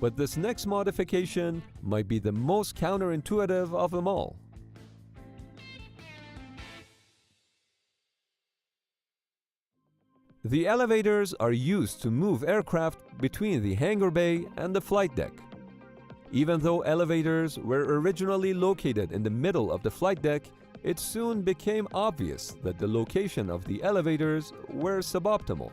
But this next modification might be the most counterintuitive of them all. The elevators are used to move aircraft between the hangar bay and the flight deck. Even though elevators were originally located in the middle of the flight deck, it soon became obvious that the location of the elevators were suboptimal.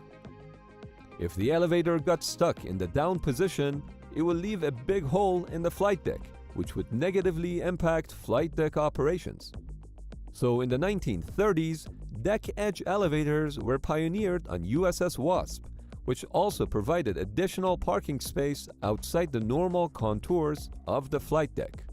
If the elevator got stuck in the down position, it would leave a big hole in the flight deck, which would negatively impact flight deck operations. So in the 1930s, deck edge elevators were pioneered on USS Wasp, which also provided additional parking space outside the normal contours of the flight deck.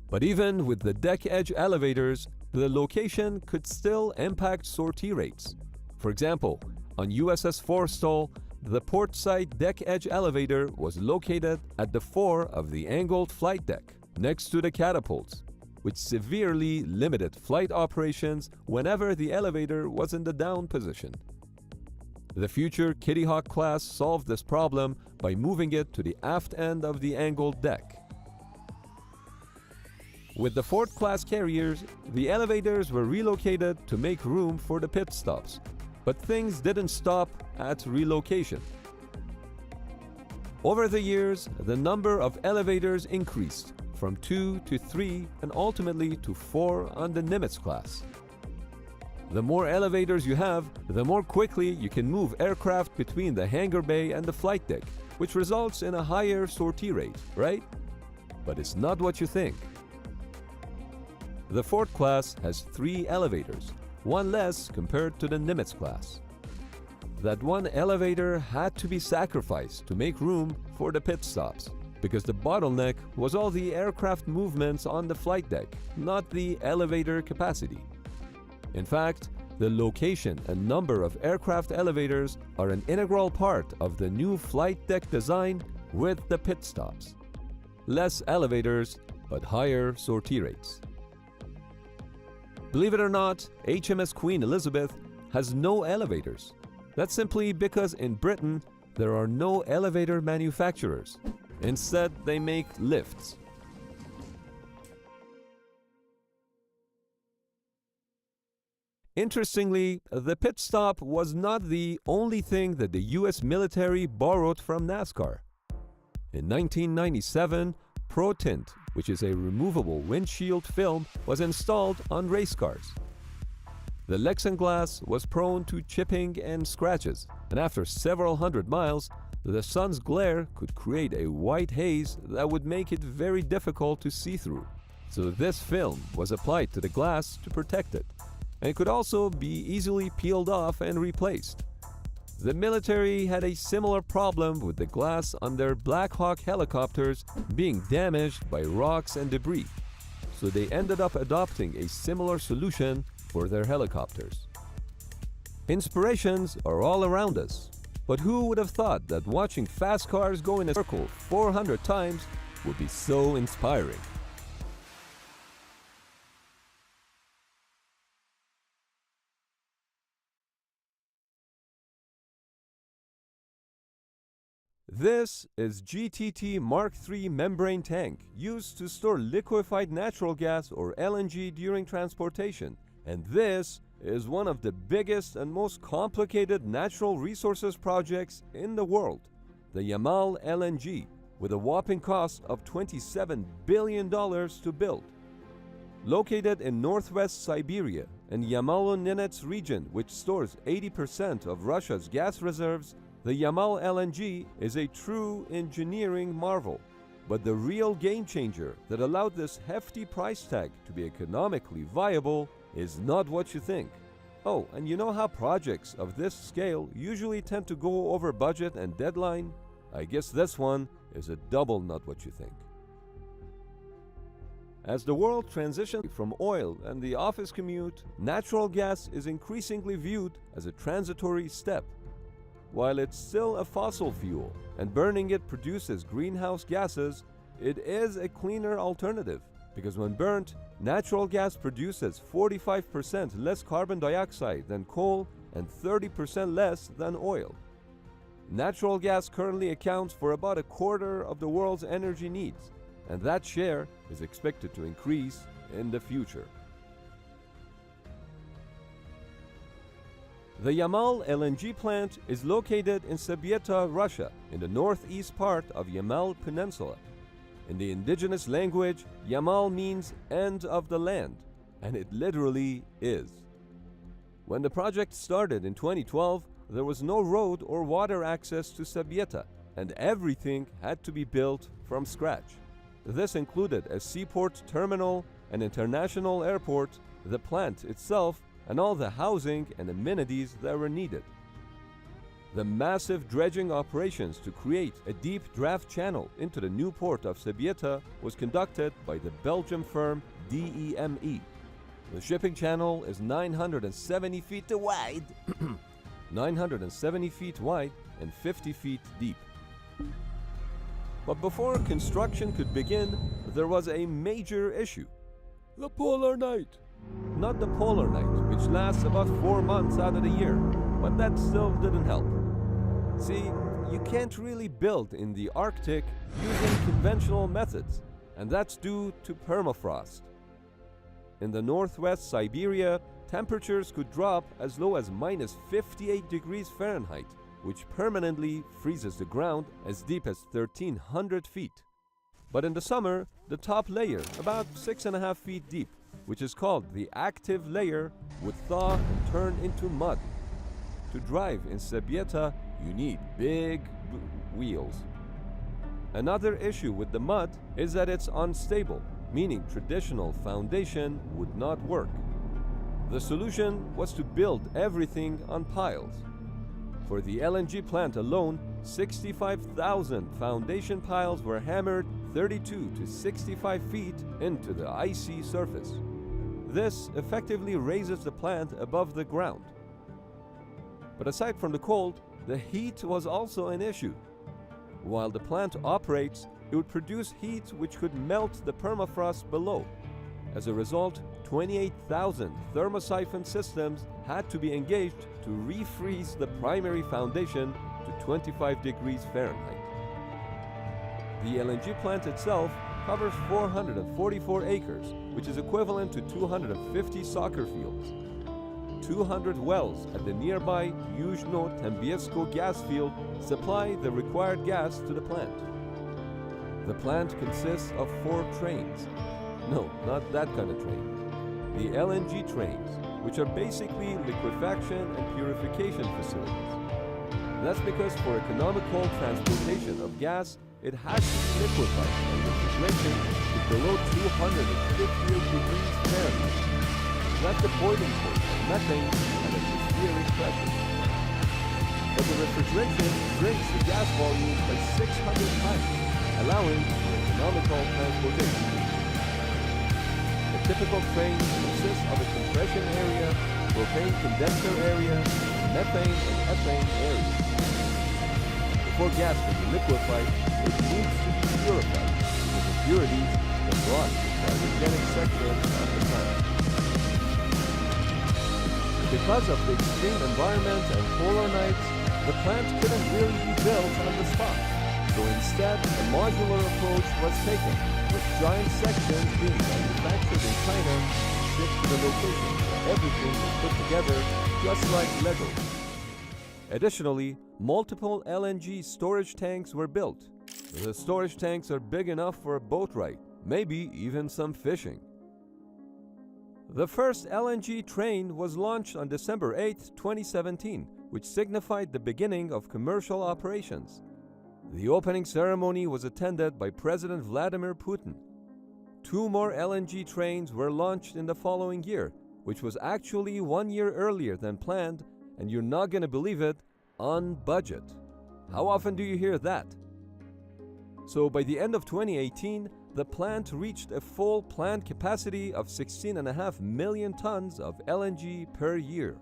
But even with the deck edge elevators, the location could still impact sortie rates. For example, on USS Forrestal, the port side deck edge elevator was located at the fore of the angled flight deck, next to the catapults, which severely limited flight operations whenever the elevator was in the down position. The future Kitty Hawk class solved this problem by moving it to the aft end of the angled deck. With the Ford class carriers, the elevators were relocated to make room for the pit stops, but things didn't stop at relocation. Over the years, the number of elevators increased from 2 to 3 and ultimately to 4 on the Nimitz class. The more elevators you have, the more quickly you can move aircraft between the hangar bay and the flight deck, which results in a higher sortie rate, right? But it's not what you think. The Ford class has 3 elevators, one less compared to the Nimitz class. That one elevator had to be sacrificed to make room for the pit stops, because the bottleneck was all the aircraft movements on the flight deck, not the elevator capacity. In fact, the location and number of aircraft elevators are an integral part of the new flight deck design with the pit stops. Less elevators, but higher sortie rates. Believe it or not, HMS Queen Elizabeth has no elevators. That's simply because in Britain, there are no elevator manufacturers. Instead, they make lifts. Interestingly, the pit stop was not the only thing that the US military borrowed from NASCAR. In 1997, Pro Tint, which is a removable windshield film, was installed on race cars. The Lexinglass was prone to chipping and scratches, and after several hundred miles, the sun's glare could create a white haze that would make it very difficult to see through. So this film was applied to the glass to protect it, and could also be easily peeled off and replaced. The military had a similar problem with the glass on their Black Hawk helicopters being damaged by rocks and debris, so they ended up adopting a similar solution for their helicopters. Inspirations are all around us, but who would have thought that watching fast cars go in a circle 400 times would be so inspiring? This is GTT Mark III membrane tank used to store liquefied natural gas or LNG during transportation, and this is one of the biggest and most complicated natural resources projects in the world, the Yamal LNG, with a whopping cost of $27 billion to build. Located in northwest Siberia and Yamal-Nenets region, which stores 80% of Russia's gas reserves, the Yamal LNG is a true engineering marvel. But the real game changer that allowed this hefty price tag to be economically viable is not what you think. Oh, and you know how projects of this scale usually tend to go over budget and deadline? I guess this one is a double not what you think. As the world transitions from oil and the office commute, natural gas is increasingly viewed as a transitory step. While it's still a fossil fuel and burning it produces greenhouse gases, it is a cleaner alternative because when burnt, natural gas produces 45% less carbon dioxide than coal and 30% less than oil. Natural gas currently accounts for about a quarter of the world's energy needs, and that share is expected to increase in the future. The Yamal LNG plant is located in Sabyeta, Russia, in the northeast part of Yamal Peninsula. In the indigenous language, Yamal means end of the land, and it literally is. When the project started in 2012, there was no road or water access to Sabyeta, and everything had to be built from scratch. This included a seaport terminal, an international airport, the plant itself, and all the housing and amenities that were needed. The massive dredging operations to create a deep draft channel into the new port of Sabyeta was conducted by the Belgian firm DEME. The shipping channel is 970 feet wide, 970 feet wide and 50 feet deep. But before construction could begin, there was a major issue. The polar night. Not the polar night, which lasts about 4 months out of the year, but that still didn't help. See, you can't really build in the Arctic using conventional methods, and that's due to permafrost. In the northwest Siberia, temperatures could drop as low as minus 58 degrees Fahrenheit, which permanently freezes the ground as deep as 1,300 feet. But in the summer, the top layer, about 6.5 feet deep, which is called the active layer, would thaw and turn into mud. To drive in Sabyeta, you need big wheels. Another issue with the mud is that it's unstable, meaning traditional foundation would not work. The solution was to build everything on piles. For the LNG plant alone, 65,000 foundation piles were hammered 32 to 65 feet into the icy surface. This effectively raises the plant above the ground. But aside from the cold, the heat was also an issue. While the plant operates, it would produce heat which could melt the permafrost below. As a result, 28,000 thermosiphon systems had to be engaged to refreeze the primary foundation to 25 degrees Fahrenheit. The LNG plant itself covers 444 acres, which is equivalent to 250 soccer fields. 200 wells at the nearby Yuzhno-Tambiesko gas field supply the required gas to the plant. The plant consists of 4 trains. No, not that kind of train. The LNG trains, which are basically liquefaction and purification facilities. That's because for economical transportation of gas, it has to be liquefied and refrigeration to below 258 degrees Fahrenheit. That's the boiling point of methane at atmospheric pressure. But the refrigeration shrinks the gas volume by 600 times, allowing for economical transportation. A typical train consists of a compression area, propane condenser area, methane and ethane area. Before gas can be liquefied, it needs to be purified, with the impurities that block the cryogenic section of the plant. Because of the extreme environment and polar nights, the plant couldn't really be built on the spot. So instead, a modular approach was taken, with giant sections being manufactured in China and shipped to the location where everything was put together just like Lego. Additionally, multiple LNG storage tanks were built. The storage tanks are big enough for a boat ride, maybe even some fishing. The first LNG train was launched on December 8, 2017, which signified the beginning of commercial operations. The opening ceremony was attended by President Vladimir Putin. 2 more LNG trains were launched in the following year, which was actually 1 year earlier than planned, and you're not going to believe it, on budget. How often do you hear that? So by the end of 2018, the plant reached a full plant capacity of 16.5 million tons of LNG per year.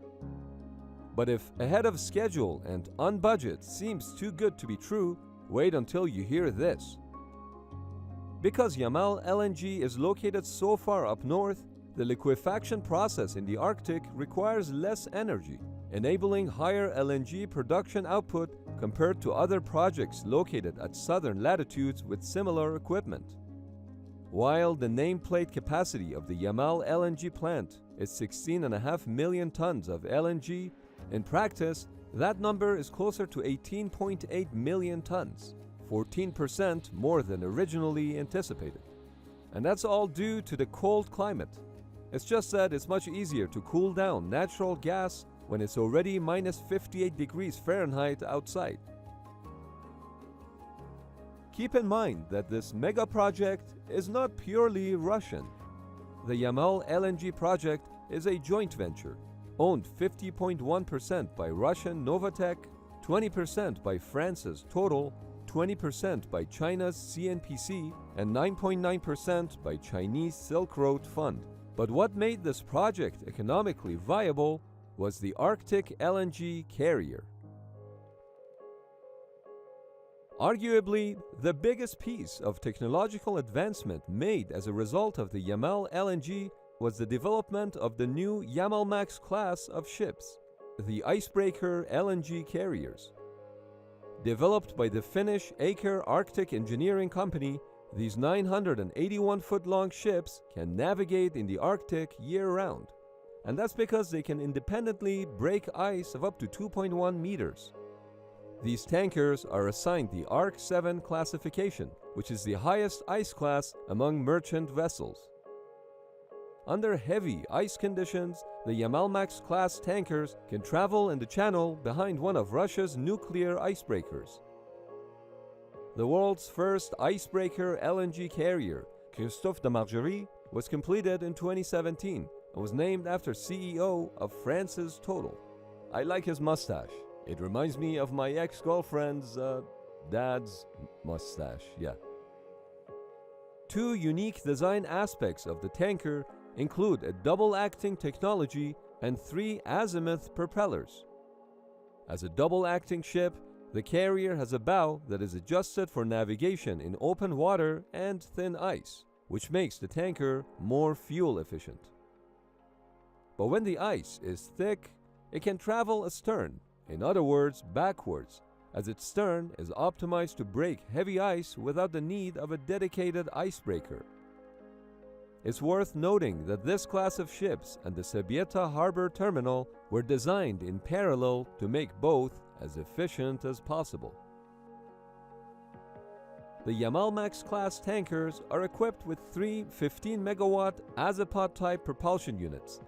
But if ahead of schedule and on budget seems too good to be true, wait until you hear this. Because Yamal LNG is located so far up north, the liquefaction process in the Arctic requires less energy, enabling higher LNG production output compared to other projects located at southern latitudes with similar equipment. While the nameplate capacity of the Yamal LNG plant is 16.5 million tons of LNG, in practice, that number is closer to 18.8 million tons, 14% more than originally anticipated. And that's all due to the cold climate. It's just that it's much easier to cool down natural gas when it's already minus 58 degrees Fahrenheit outside. Keep in mind that this mega project is not purely Russian. The Yamal LNG project is a joint venture, owned 50.1% by Russian Novatek, 20% by France's Total, 20% by China's CNPC, and 9.9% by Chinese Silk Road Fund. But what made this project economically viable was the Arctic LNG carrier. Arguably, the biggest piece of technological advancement made as a result of the Yamal LNG was the development of the new Yamalmax class of ships, the icebreaker LNG carriers. Developed by the Finnish Aker Arctic Engineering Company, these 981-foot-long ships can navigate in the Arctic year-round, and that's because they can independently break ice of up to 2.1 meters. These tankers are assigned the Arc 7 classification, which is the highest ice class among merchant vessels. Under heavy ice conditions, the Yamalmax class tankers can travel in the channel behind one of Russia's nuclear icebreakers. The world's first icebreaker LNG carrier, Christophe de Margerie, was completed in 2017 and was named after CEO of France's Total. I like his mustache. It reminds me of my ex-girlfriend's dad's mustache, yeah. Two unique design aspects of the tanker include a double-acting technology and 3 azimuth propellers. As a double-acting ship, the carrier has a bow that is adjusted for navigation in open water and thin ice, which makes the tanker more fuel efficient. But when the ice is thick, it can travel astern, in other words, backwards, as its stern is optimized to break heavy ice without the need of a dedicated icebreaker. It's worth noting that this class of ships and the Sabieta Harbor Terminal were designed in parallel to make both as efficient as possible. The Yamalmax class tankers are equipped with 3 15-megawatt Azipod-type propulsion units.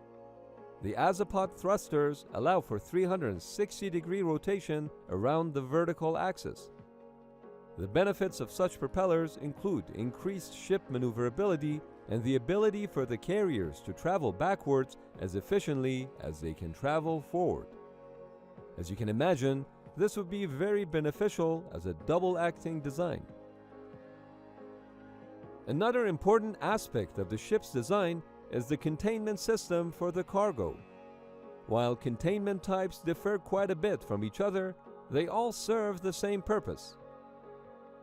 The Azipod thrusters allow for 360-degree rotation around the vertical axis. The benefits of such propellers include increased ship maneuverability and the ability for the carriers to travel backwards as efficiently as they can travel forward. As you can imagine, this would be very beneficial as a double-acting design. Another important aspect of the ship's design is the containment system for the cargo. While containment types differ quite a bit from each other, they all serve the same purpose.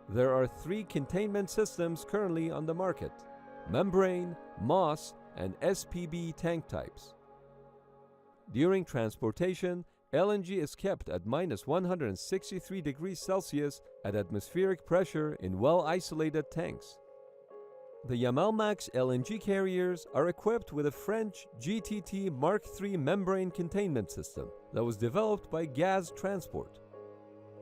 There are 3 containment systems currently on the market: membrane, Moss, and SPB tank types. During transportation, LNG is kept at minus 163 degrees Celsius at atmospheric pressure in well-isolated tanks. The Yamalmax LNG carriers are equipped with a French GTT Mark III membrane containment system that was developed by Gaz Transport.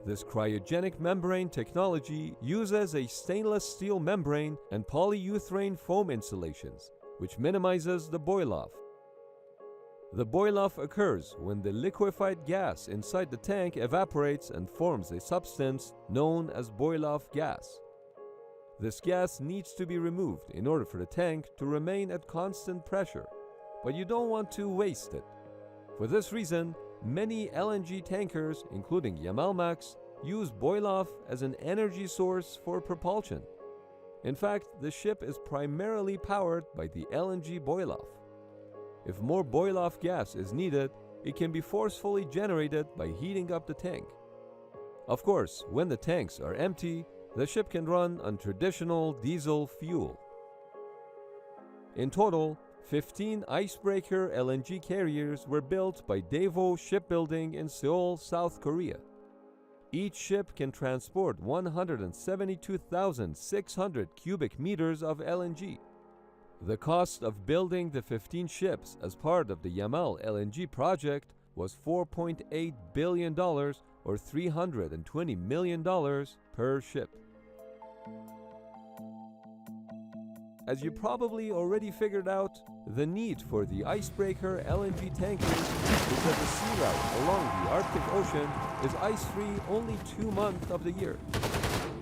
This cryogenic membrane technology uses a stainless steel membrane and polyurethane foam insulations, which minimizes the boil-off. The boil-off occurs when the liquefied gas inside the tank evaporates and forms a substance known as boil-off gas. This gas needs to be removed in order for the tank to remain at constant pressure, but you don't want to waste it. For this reason, many LNG tankers, including Yamalmax, use boil-off as an energy source for propulsion. In fact, the ship is primarily powered by the LNG boil-off. If more boil-off gas is needed, it can be forcefully generated by heating up the tank. Of course, when the tanks are empty, the ship can run on traditional diesel fuel. In total, 15 icebreaker LNG carriers were built by Daewoo Shipbuilding in Seoul, South Korea. Each ship can transport 172,600 cubic meters of LNG. The cost of building the 15 ships as part of the Yamal LNG project was $4.8 billion or $320 million per ship. As you probably already figured out, the need for the icebreaker LNG tankers is that the sea route along the Arctic Ocean is ice-free only 2 months of the year.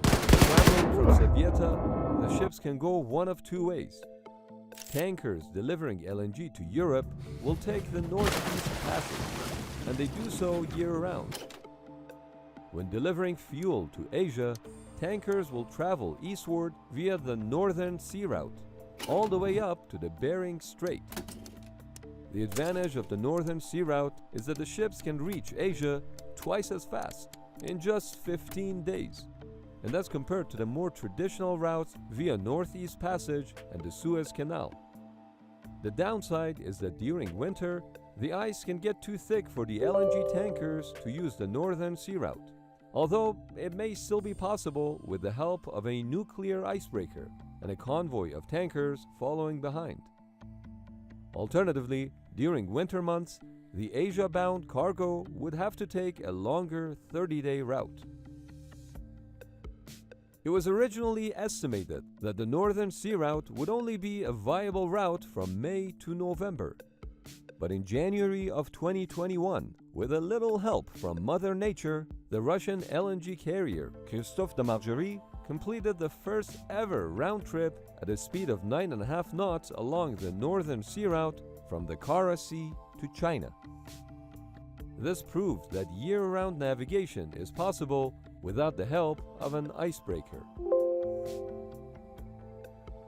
Traveling from Siberia, the ships can go one of two ways. Tankers delivering LNG to Europe will take the Northeast Passage, and they do so year-round. When delivering fuel to Asia, tankers will travel eastward via the Northern Sea Route, all the way up to the Bering Strait. The advantage of the Northern Sea Route is that the ships can reach Asia twice as fast, in just 15 days. And that's compared to the more traditional routes via Northeast Passage and the Suez Canal. The downside is that during winter, the ice can get too thick for the LNG tankers to use the Northern Sea Route, although it may still be possible with the help of a nuclear icebreaker and a convoy of tankers following behind. Alternatively, during winter months, the Asia-bound cargo would have to take a longer 30-day route. It was originally estimated that the Northern Sea Route would only be a viable route from May to November. But in January of 2021, with a little help from Mother Nature, the Russian LNG carrier Christophe de Margerie completed the first ever round trip at a speed of 9.5 knots along the Northern Sea Route from the Kara Sea to China. This proved that year-round navigation is possible without the help of an icebreaker.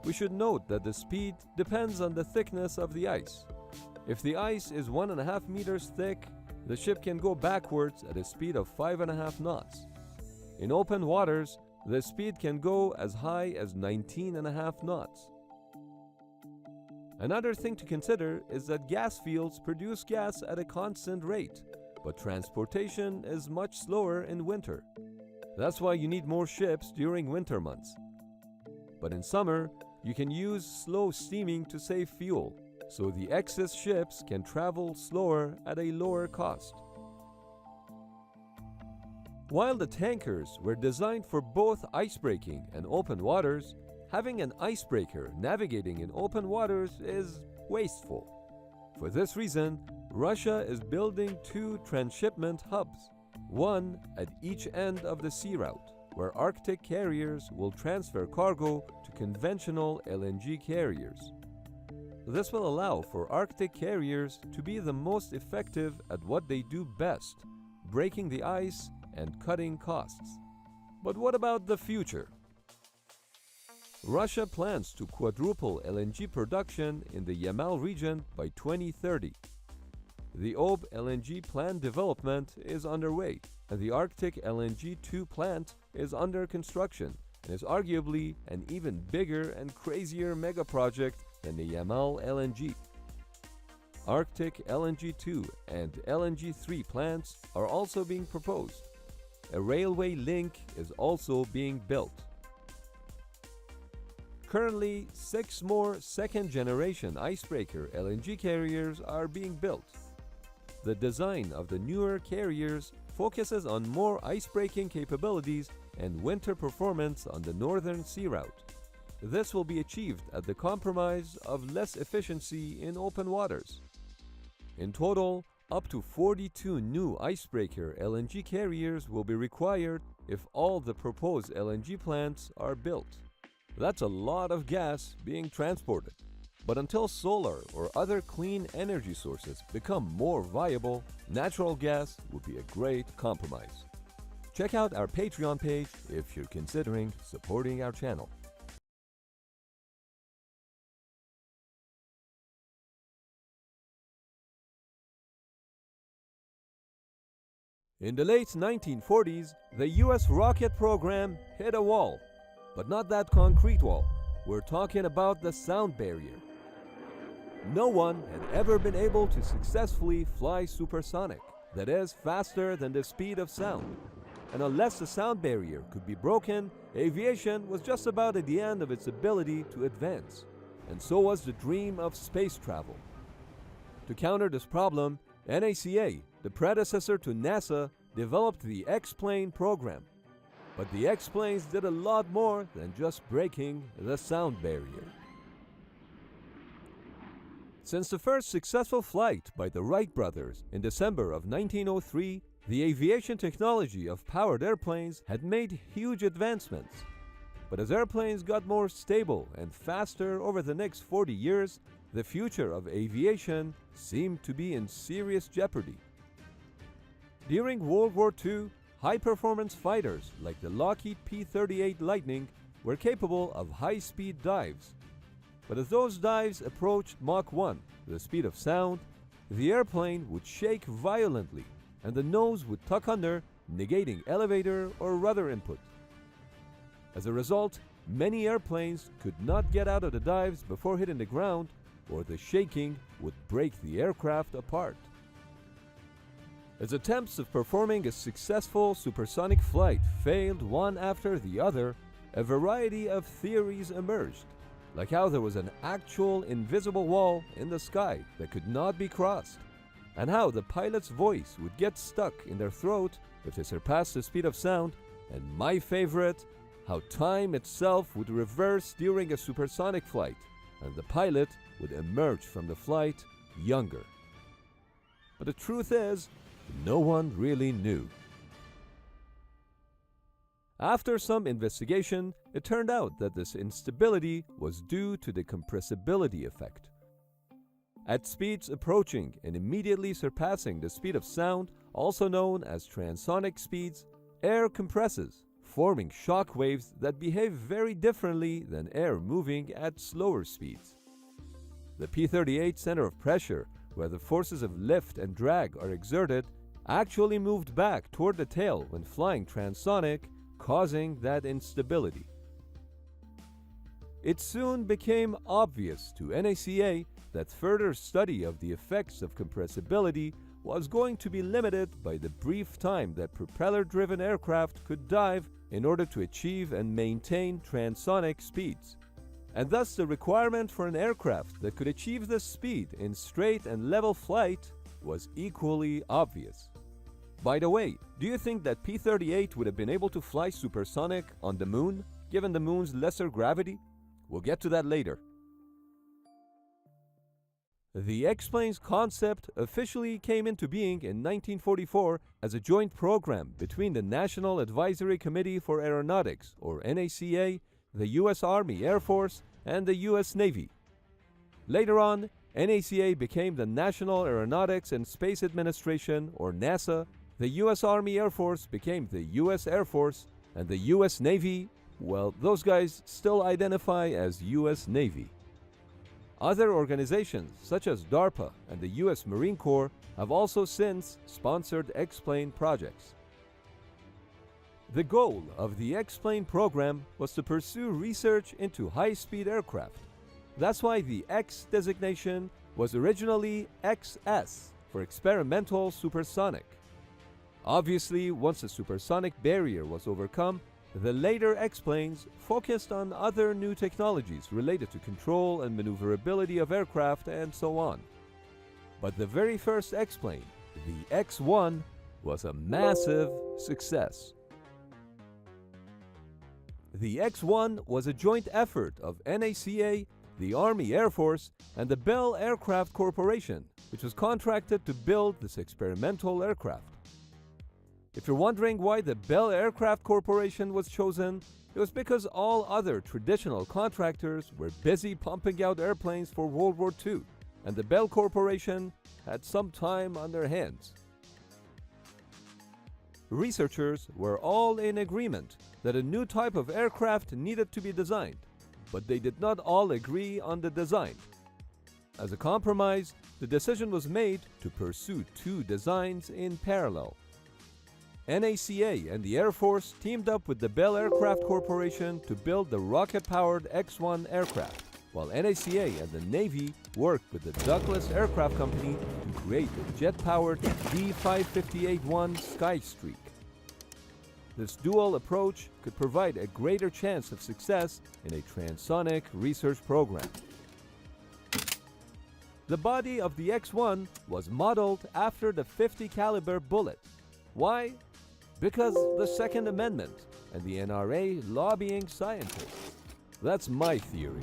We should note that the speed depends on the thickness of the ice. If the ice is 1.5 meters thick, the ship can go backwards at a speed of 5.5 knots. In open waters, the speed can go as high as 19.5 knots. Another thing to consider is that gas fields produce gas at a constant rate, but transportation is much slower in winter. That's why you need more ships during winter months. But in summer, you can use slow steaming to save fuel, so the excess ships can travel slower at a lower cost. While the tankers were designed for both icebreaking and open waters, having an icebreaker navigating in open waters is wasteful. For this reason, Russia is building 2 transshipment hubs, one at each end of the sea route, where Arctic carriers will transfer cargo to conventional LNG carriers. This will allow for Arctic carriers to be the most effective at what they do best, breaking the ice and cutting costs. But what about the future? Russia plans to quadruple LNG production in the Yamal region by 2030. The Ob LNG plant development is underway, and the Arctic LNG 2 plant is under construction and is arguably an even bigger and crazier mega project than the Yamal LNG. Arctic LNG 2 and LNG 3 plants are also being proposed. A railway link is also being built. Currently, 6 more second-generation icebreaker LNG carriers are being built. The design of the newer carriers focuses on more ice-breaking capabilities and winter performance on the Northern Sea Route. This will be achieved at the compromise of less efficiency in open waters. In total, up to 42 new icebreaker LNG carriers will be required if all the proposed LNG plants are built. That's a lot of gas being transported. But until solar or other clean energy sources become more viable, natural gas would be a great compromise. Check out our Patreon page if you're considering supporting our channel. In the late 1940s, the US rocket program hit a wall. But not that concrete wall. We're talking about the sound barrier. No one had ever been able to successfully fly supersonic, that is, faster than the speed of sound. and unless the sound barrier could be broken, aviation was just about at the end of its ability to advance. And so was the dream of space travel. To counter this problem, NACA, the predecessor to NASA, developed the X-plane program. But the X-planes did a lot more than just breaking the sound barrier. Since the first successful flight by the Wright brothers in December of 1903, the aviation technology of powered airplanes had made huge advancements. But as airplanes got more stable and faster over the next 40 years, the future of aviation seemed to be in serious jeopardy. During World War II, high-performance fighters like the Lockheed P-38 Lightning were capable of high-speed dives. But as those dives approached Mach 1, the speed of sound, the airplane would shake violently and the nose would tuck under, negating elevator or rudder input. As a result, many airplanes could not get out of the dives before hitting the ground, or the shaking would break the aircraft apart. As attempts of performing a successful supersonic flight failed one after the other, a variety of theories emerged, like how there was an actual invisible wall in the sky that could not be crossed, and how the pilot's voice would get stuck in their throat if they surpassed the speed of sound, and my favorite, how time itself would reverse during a supersonic flight, and the pilot would emerge from the flight younger. But the truth is, no one really knew. After some investigation, it turned out that this instability was due to the compressibility effect. At speeds approaching and immediately surpassing the speed of sound, also known as transonic speeds, air compresses, forming shock waves that behave very differently than air moving at slower speeds. The P-38 center of pressure, where the forces of lift and drag are exerted, actually moved back toward the tail when flying transonic, causing that instability. It soon became obvious to NACA that further study of the effects of compressibility was going to be limited by the brief time that propeller-driven aircraft could dive in order to achieve and maintain transonic speeds, and thus the requirement for an aircraft that could achieve this speed in straight and level flight was equally obvious. By the way, do you think that P-38 would have been able to fly supersonic on the moon, given the moon's lesser gravity? We'll get to that later. The X-plane's concept officially came into being in 1944 as a joint program between the National Advisory Committee for Aeronautics, or NACA, the U.S. Army Air Force, and the U.S. Navy. Later on, NACA became the National Aeronautics and Space Administration, or NASA, the U.S. Army Air Force became the U.S. Air Force, and the U.S. Navy, well, those guys still identify as U.S. Navy. Other organizations, such as DARPA and the U.S. Marine Corps, have also since sponsored X-plane projects. The goal of the X-plane program was to pursue research into high-speed aircraft. That's why the X designation was originally XS, for experimental supersonic. Obviously, once the supersonic barrier was overcome, the later X-planes focused on other new technologies related to control and maneuverability of aircraft and so on. But the very first X-plane, the X-1, was a massive success. The X-1 was a joint effort of NACA, the Army Air Force, and the Bell Aircraft Corporation, which was contracted to build this experimental aircraft. If you're wondering why the Bell Aircraft Corporation was chosen, it was because all other traditional contractors were busy pumping out airplanes for World War II, and the Bell Corporation had some time on their hands. Researchers were all in agreement that a new type of aircraft needed to be designed, but they did not all agree on the design. As a compromise, the decision was made to pursue two designs in parallel. NACA and the Air Force teamed up with the Bell Aircraft Corporation to build the rocket-powered X-1 aircraft, while NACA and the Navy worked with the Douglas Aircraft Company to create the jet-powered D-558-1 Skystreak. This dual approach could provide a greater chance of success in a transonic research program. The body of the X-1 was modeled after the .50 caliber bullet. Why? Because the Second Amendment and the NRA lobbying scientists. That's my theory.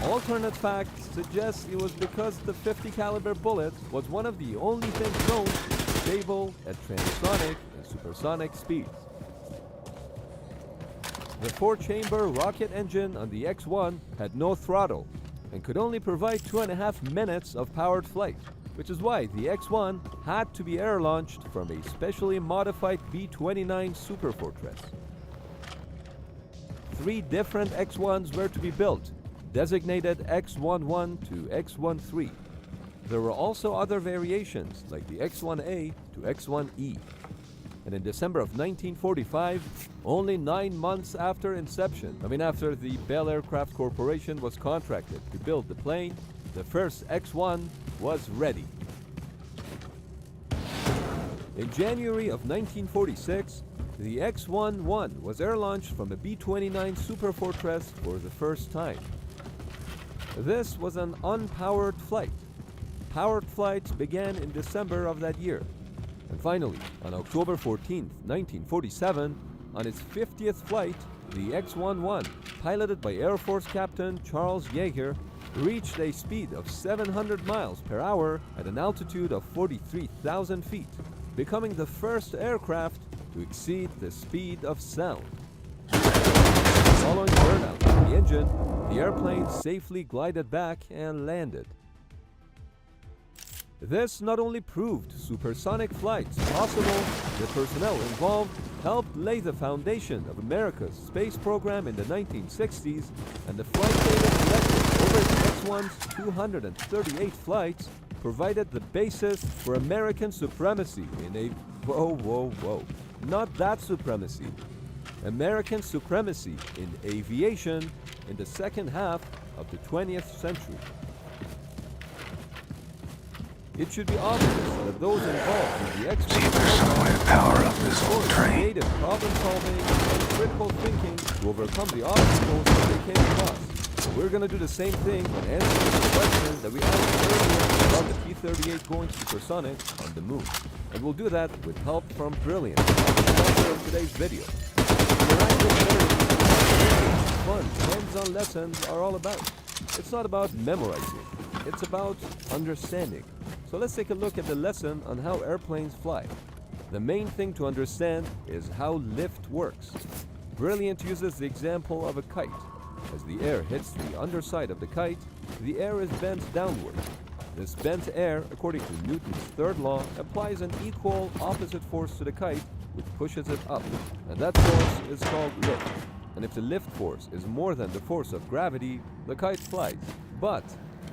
Alternate facts suggest it was because the .50 caliber bullet was one of the only things known to be stable at transonic and supersonic speeds. The 4-chamber rocket engine on the X-1 had no throttle and could only provide 2.5 minutes of powered flight, which is why the X-1 had to be air-launched from a specially modified B-29 Superfortress. 3 different X-1s were to be built, designated X-11 to X-13. There were also other variations like the X-1A to X-1E. And in December of 1945, only 9 months after inception, after the Bell Aircraft Corporation was contracted to build the plane, the first X-1 was ready. In January of 1946, the X-11 was air-launched from a B-29 Superfortress for the first time. This was an unpowered flight. Powered flights began in December of that year. And finally, on October 14, 1947, on its 50th flight, the X-11, piloted by Air Force Captain Charles Yeager, reached a speed of 700 miles per hour at an altitude of 43,000 feet, becoming the first aircraft to exceed the speed of sound. Following burnout of the engine, the airplane safely glided back and landed. This not only proved supersonic flights possible, the personnel involved helped lay the foundation of America's space program in the 1960s, and the flight data collected over the X-1's 238 flights provided the basis for American supremacy in a... Not that supremacy. American supremacy in aviation in the second half of the 20th century. It should be obvious that those involved in the X-1 power up this old train. creative problem-solving and critical thinking to overcome the obstacles that they came across. We're going to do the same thing when answering the question that we asked earlier about the P-38 going supersonic on the moon. And we'll do that with help from Brilliant, the sponsor of today's video. Fun, hands-on lessons are all about. It's not about memorizing, it's about understanding. So let's take a look at the lesson on how airplanes fly. The main thing to understand is how lift works. Brilliant uses the example of a kite. As the air hits the underside of the kite, the air is bent downward. This bent air, according to Newton's third law, applies an equal opposite force to the kite, which pushes it up. And that force is called lift. And if the lift force is more than the force of gravity, the kite flies. But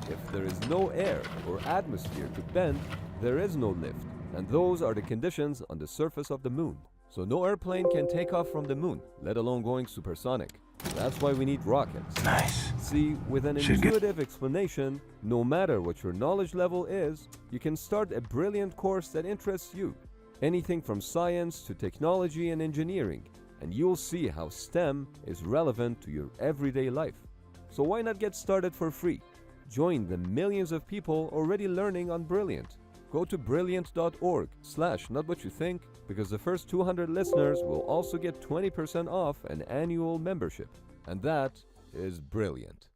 if there is no air or atmosphere to bend, there is no lift. And those are the conditions on the surface of the moon. So no airplane can take off from the moon, let alone going supersonic. That's why we need rockets. Nice. See, with an intuitive explanation, no matter what your knowledge level is, you can start a brilliant course that interests you. Anything from science to technology and engineering, and you'll see how STEM is relevant to your everyday life. So why not get started for free? Join the millions of people already learning on Brilliant. Go to brilliant.org/notwhatyoutthink, because the first 200 listeners will also get 20% off an annual membership. And that is brilliant.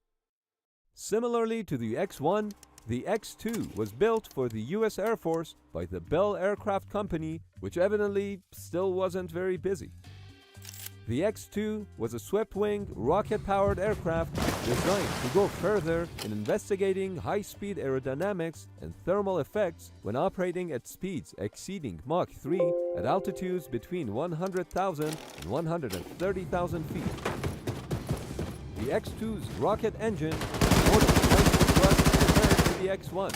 Similarly to the X-1, the X-2 was built for the US Air Force by the Bell Aircraft Company, which evidently still wasn't very busy. The X-2 was a swept-wing, rocket-powered aircraft designed to go further in investigating high-speed aerodynamics and thermal effects when operating at speeds exceeding Mach 3 at altitudes between 100,000 and 130,000 feet. The X-2's rocket engine was more than twice the thrust compared to the X-1.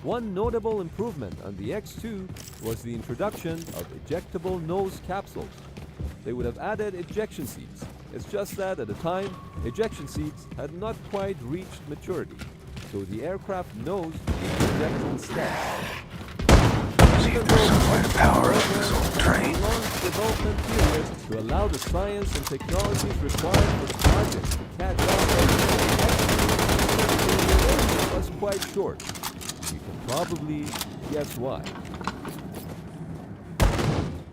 One notable improvement on the X-2 was the introduction of ejectable nose capsules. They would have added ejection seats. It's just that at the time, ejection seats had not quite reached maturity, so the aircraft nose was ejected instead. See believe there's some way to power up this old train. long development period to allow the science and technologies required for the project to catch up was quite short. You can probably guess why.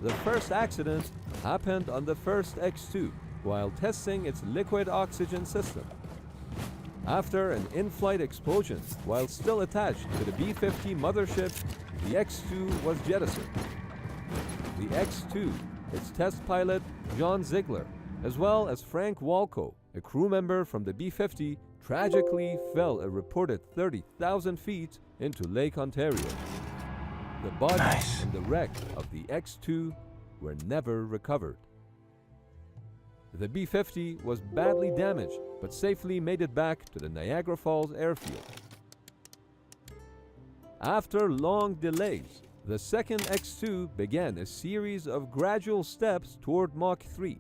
The first accident happened on the first X-2 while testing its liquid oxygen system. After an in-flight explosion while still attached to the B-50 mothership, the X-2 was jettisoned. The X-2, its test pilot, John Ziegler, as well as Frank Walco, a crew member from the B-50, tragically fell a reported 30,000 feet into Lake Ontario. The body and the wreck of the X-2 were never recovered. The B-50 was badly damaged, but safely made it back to the Niagara Falls airfield. After long delays, the second X-2 began a series of gradual steps toward Mach 3.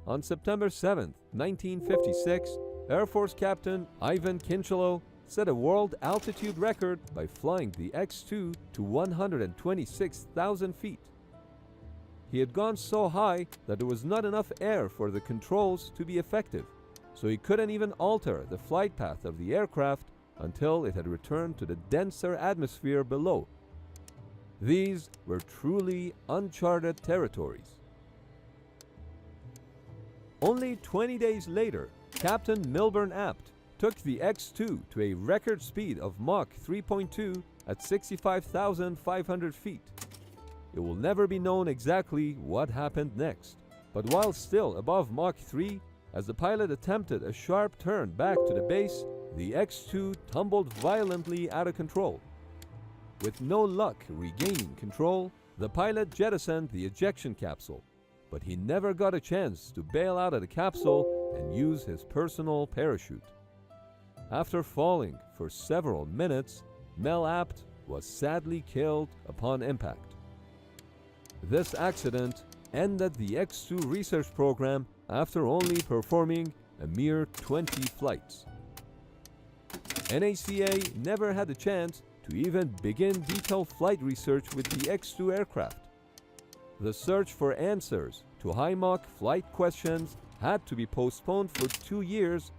On September 7, 1956, Air Force Captain Ivan Kinchelow set a world altitude record by flying the X-2 to 126,000 feet. He had gone so high that there was not enough air for the controls to be effective, so he couldn't even alter the flight path of the aircraft until it had returned to the denser atmosphere below. These were truly uncharted territories. Only 20 days later, Captain Milburn Apt took the X-2 to a record speed of Mach 3.2 at 65,500 feet. It will never be known exactly what happened next, but while still above Mach 3, as the pilot attempted a sharp turn back to the base, the X-2 tumbled violently out of control. With no luck regaining control, the pilot jettisoned the ejection capsule, but he never got a chance to bail out of the capsule and use his personal parachute. After falling for several minutes, Mel Apt was sadly killed upon impact. This accident ended the X-2 research program after only performing a mere 20 flights. NACA never had a chance to even begin detailed flight research with the X-2 aircraft. The search for answers to high Mach flight questions had to be postponed for 2 years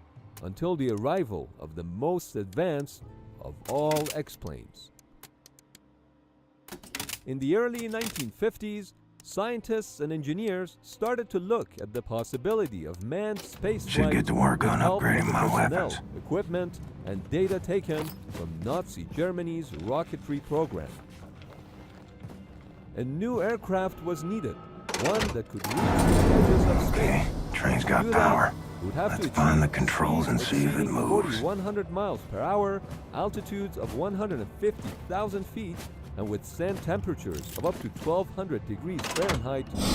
until the arrival of the most advanced of all X-planes. In the early 1950s, scientists and engineers started to look at the possibility of manned spaceflight. Should get to work on upgrading my weapons. Equipment, and data taken from Nazi Germany's rocketry program. A new aircraft was needed, one that could reach the edges of space. Okay, train's got power. Let's find the controls and see if it moves. 100 miles per hour, altitudes of 150,000 feet, and withstand temperatures of up to 1200 degrees Fahrenheit. Didn't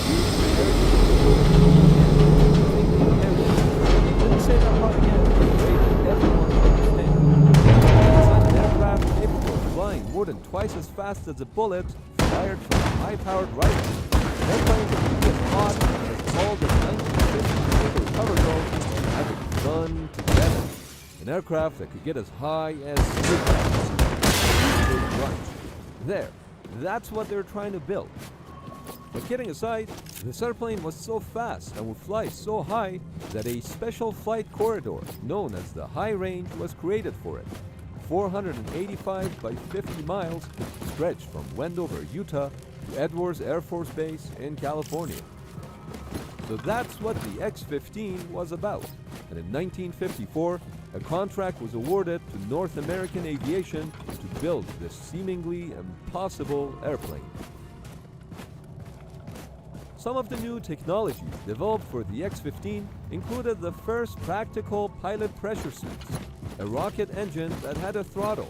say that part again. Everyone understands. It's an aircraft capable of flying more than twice as fast as a bullet fired from a high-powered rifle. An airplane that could get hot as cold as 1950 cover zone and have it done together. An aircraft that could get as high as There, that's what they're trying to build. But kidding aside, this airplane was so fast and would fly so high that a special flight corridor known as the High Range was created for it. 485 by 50 miles stretched from Wendover, Utah to Edwards Air Force Base in California. So that's what the X-15 was about. And in 1954, a contract was awarded to North American Aviation to build this seemingly impossible airplane. Some of the new technologies developed for the X-15 included the first practical pilot pressure suits, a rocket engine that had a throttle,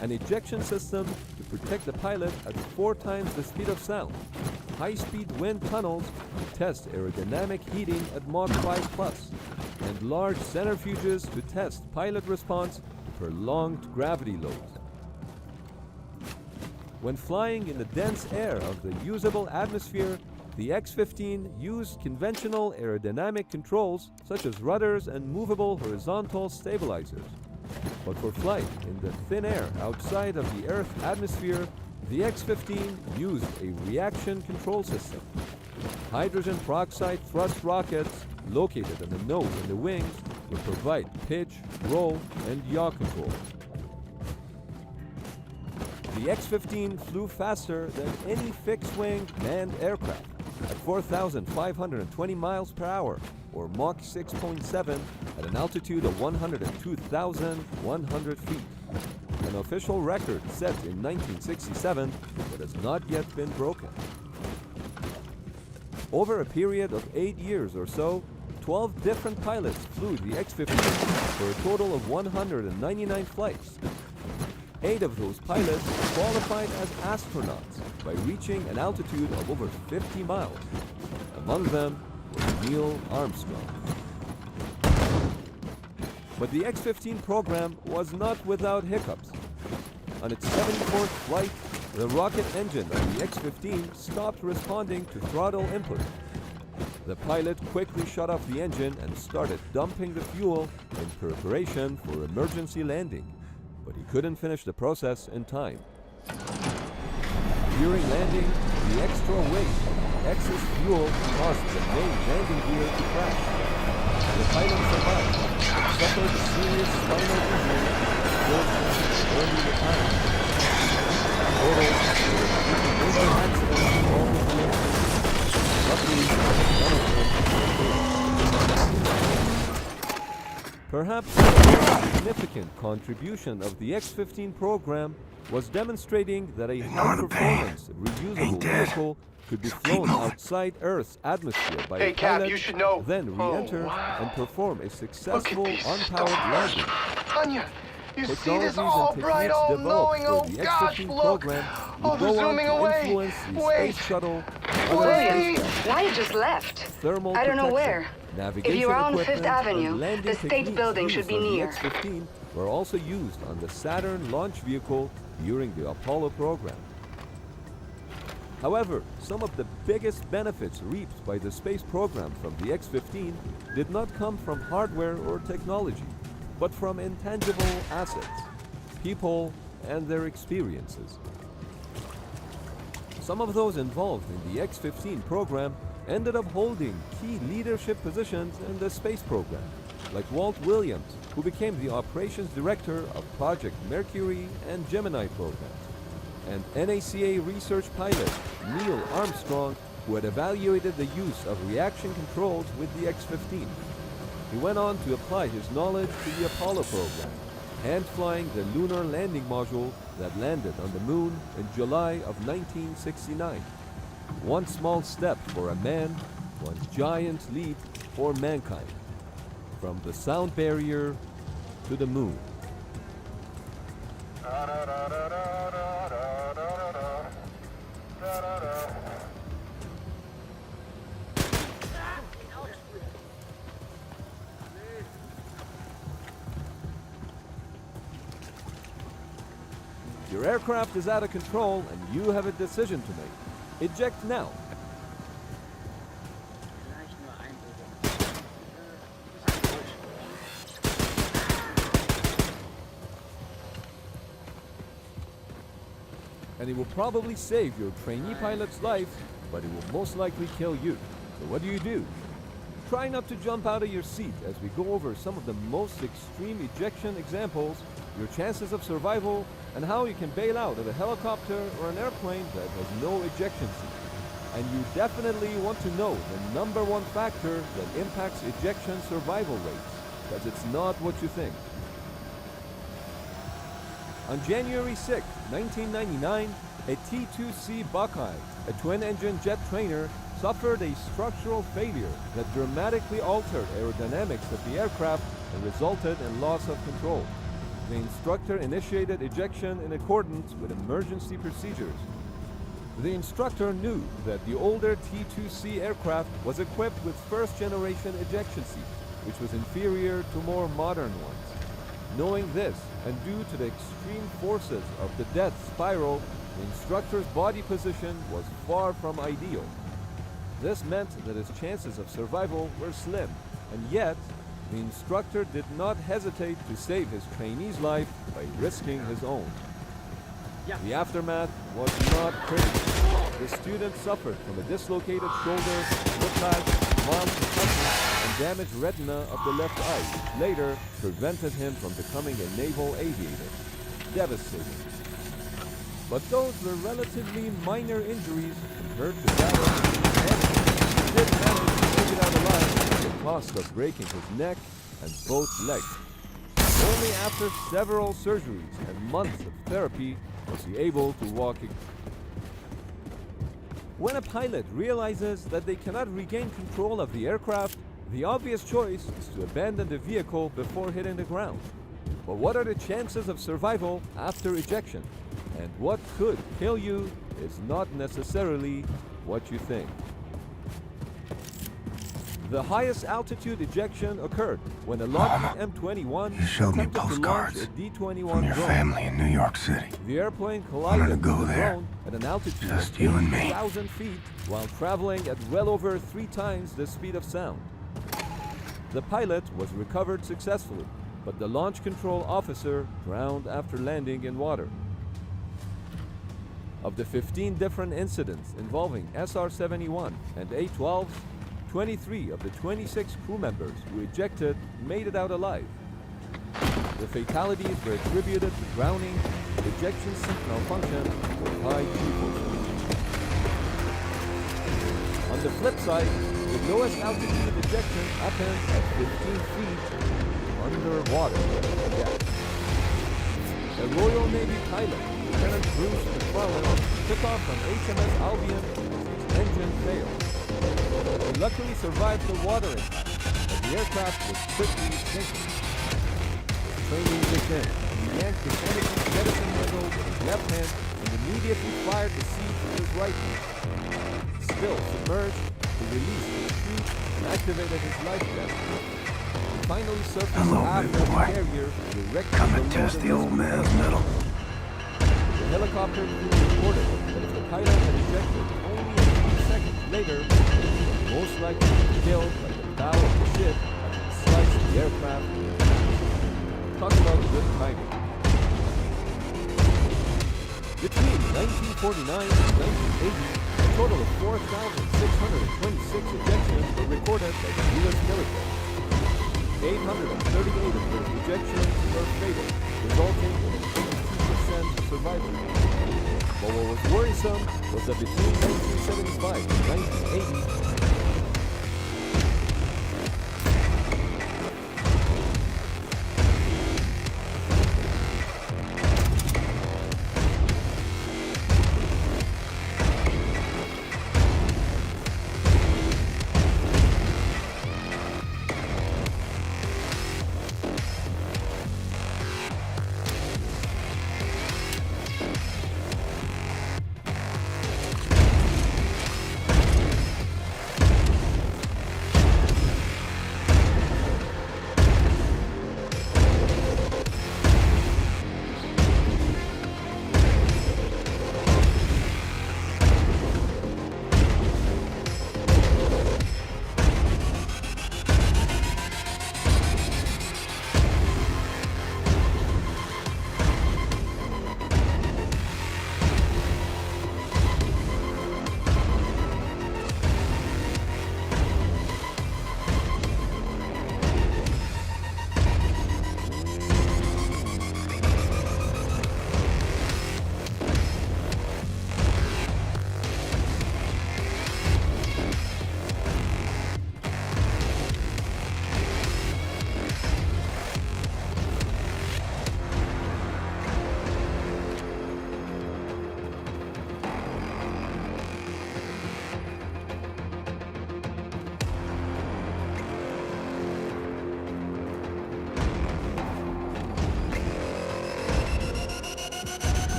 an ejection system to protect the pilot at 4 times the speed of sound, high-speed wind tunnels to test aerodynamic heating at Mach 5+, and large centrifuges to test pilot response to prolonged gravity loads. When flying in the dense air of the usable atmosphere, the X-15 used conventional aerodynamic controls such as rudders and movable horizontal stabilizers. But for flight in the thin air outside of the Earth's atmosphere, The X-15 used a reaction control system. Hydrogen peroxide thrust rockets located in the nose and the wings would provide pitch, roll, and yaw control. The X-15 flew faster than any fixed-wing manned aircraft at 4,520 miles per hour, or Mach 6.7, at an altitude of 102,100 feet. An official record set in 1967 that has not yet been broken. Over a period of 8 years or so, 12 different pilots flew the X-15 for a total of 199 flights. 8 of those pilots qualified as astronauts by reaching an altitude of over 50 miles. Among them was Neil Armstrong. But the X-15 program was not without hiccups. On its 74th flight, the rocket engine of the X-15 stopped responding to throttle input. The pilot quickly shut off the engine and started dumping the fuel in preparation for emergency landing, but he couldn't finish the process in time. During landing, the extra weight of excess fuel caused the main landing gear to crash. The pilot survived, but suffered a serious spinal injury and forced him to early retirement. Total, there were 3 major accidents involving the engine. Luckily, none of them were fatal. Perhaps the most significant contribution of the X-15 program was demonstrating that a high-performance, reusable vehicle could be flown outside Earth's atmosphere by a Cap, pilot, you should know. then re-enter and perform a successful unpowered landing. Anya, you see Technologies this all and bright, techniques all developed knowing, for oh the gosh, X-15 look. program Oh, would they're go on zooming to away. influence the Wait. space shuttle, Wait. Now you just left. thermal I don't know protection, where. navigation If you are on equipment, Fifth Avenue, and landing the state techniques building used should be on the near. X-15 were also used on the Saturn launch vehicle during the Apollo program. However, some of the biggest benefits reaped by the space program from the X-15 did not come from hardware or technology, but from intangible assets, people, and their experiences. Some of those involved in the X-15 program ended up holding key leadership positions in the space program, like Walt Williams, who became the operations director of Project Mercury and Gemini programs, and NACA research pilot Neil Armstrong, who had evaluated the use of reaction controls with the X-15. He went on to apply his knowledge to the Apollo program, hand-flying the lunar landing module that landed on the moon in July of 1969. One small step for a man, one giant leap for mankind. From the sound barrier to the moon. Your aircraft is out of control and you have a decision to make. Eject now. And it will probably save your trainee pilot's life, but it will most likely kill you. So what do? Try not to jump out of your seat as we go over some of the most extreme ejection examples, your chances of survival, and how you can bail out of a helicopter or an airplane that has no ejection seat. And you definitely want to know the #1 factor that impacts ejection survival rates, because it's not what you think. On January 6, 1999, a T-2C Buckeye, a twin-engine jet trainer, suffered a structural failure that dramatically altered aerodynamics of the aircraft and resulted in loss of control. The instructor initiated ejection in accordance with emergency procedures. The instructor knew that the older T-2C aircraft was equipped with first-generation ejection seats, which was inferior to more modern ones. Knowing this, and due to the extreme forces of the death spiral, the instructor's body position was far from ideal. This meant that his chances of survival were slim, and yet, the instructor did not hesitate to save his trainee's life by risking his own. The aftermath was not pretty. The student suffered from a dislocated shoulder, whiplash, mild concussion, and damaged retina of the left eye, which later prevented him from becoming a naval aviator. Devastating. But those were relatively minor injuries compared to that of he did manage to make it out alive at the cost of breaking his neck and both legs. Only after several surgeries and months of therapy was he able to walk again. When a pilot realizes that they cannot regain control of the aircraft, the obvious choice is to abandon the vehicle before hitting the ground. But what are the chances of survival after ejection? And what could kill you is not necessarily what you think. The highest altitude ejection occurred when a Lockheed M21 You showed me attempted to launch postcards a D-21 from your drone. family in New York City. The airplane Wanted to collided go with the there. drone at an altitude Just of you and me. 80,000 feet while traveling at well over 3 times the speed of sound. The pilot was recovered successfully, but the launch control officer drowned after landing in water. Of the 15 different incidents involving SR-71 and A-12s, 23 of the 26 crew members who ejected made it out alive. The fatalities were attributed to drowning, ejection seat malfunction, or high G-forces. On the flip side, the lowest altitude ejection happened at 15 feet underwater. Yeah. A Royal Navy pilot, Lieutenant Bruce McClellan, took off from HMS Albion as his engine failed. He luckily survived the water impact, but the aircraft was quickly sinking. Training began. He yanked the Kennedy jettison handle with his left hand and immediately fired the seat with his right hand. Still submerged, he released his chute and activated his life vest. He finally surfaced Hello, half big of the boy. carrier directly Come and below test the old man's metal. The helicopter crew reported that if the pilot had ejected only a few seconds later, he would most likely be killed by the bow of the ship as it sliced the aircraft. Talk about good timing. Between 1949 and 1980, a total of 4,626 ejections were recorded by the U.S. military. 838 of those ejections were fatal, resulting in an 82% survival rate. But what was worrisome was that between 1975 and 1980,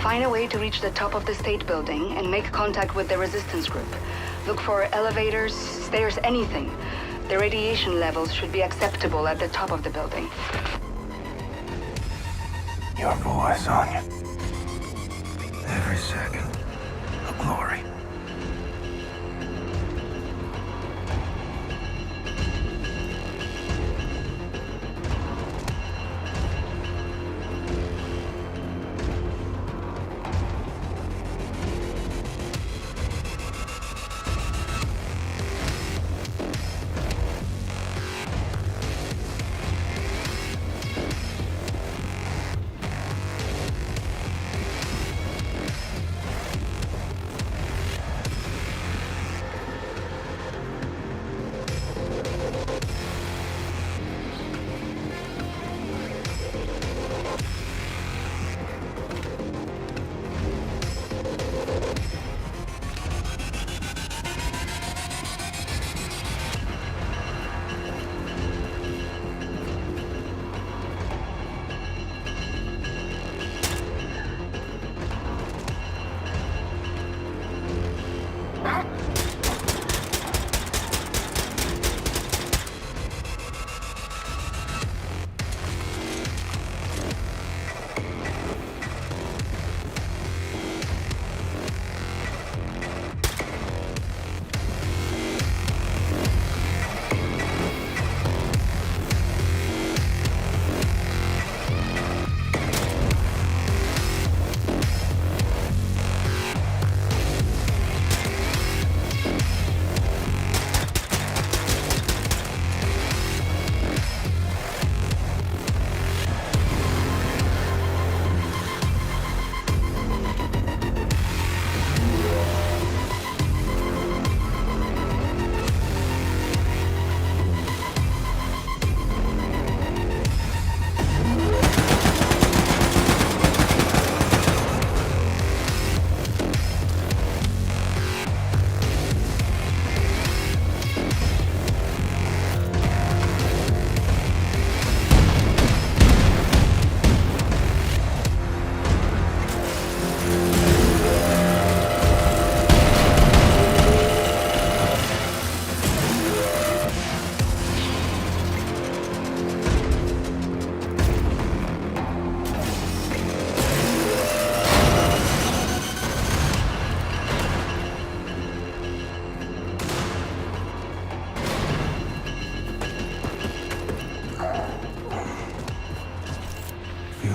Find a way to reach the top of the state building and make contact with the resistance group. Look for elevators, stairs, anything. The radiation levels should be acceptable at the top of the building. Your voice, Anya. Every second. A glory.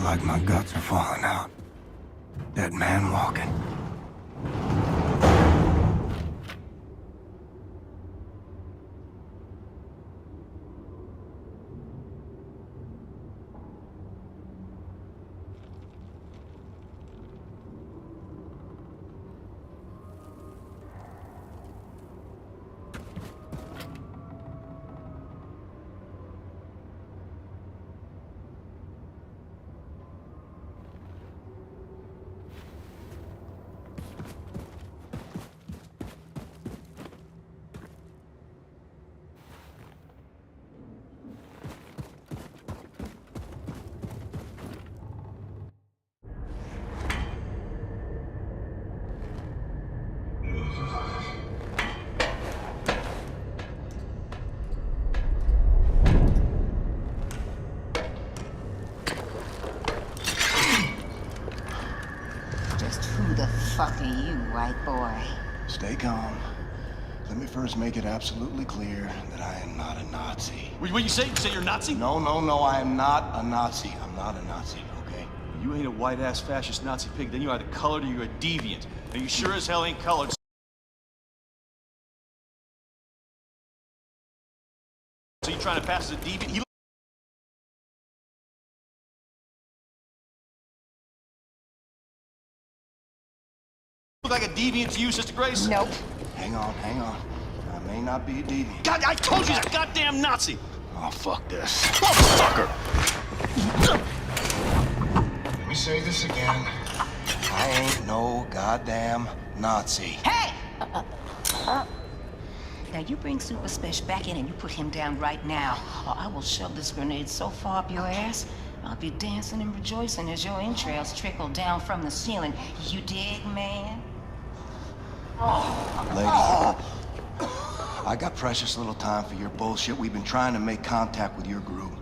like my guts are falling out. Dead man walking. Who the fuck are you, white boy? Stay calm. Let me first make it absolutely clear that I am not a Nazi. What you say? You say you're Nazi? No, I am not a Nazi. I'm not a Nazi, okay? You ain't a white-ass fascist Nazi pig, then you're either colored or you're a deviant. And you sure as hell ain't colored. So you trying to pass as a deviant? He look like a deviant to you, Sister Grace? Nope. Hang on. I may not be a deviant. God, I told you he's a goddamn Nazi! Oh, fuck this. Motherfucker! Let me say this again. I ain't no goddamn Nazi. Hey! Now you bring Super Special back in and you put him down right now, or I will shove this grenade so far up your ass, I'll be dancing and rejoicing as your entrails trickle down from the ceiling. You dig, man? Lady, I got precious little time for your bullshit. We've been trying to make contact with your group.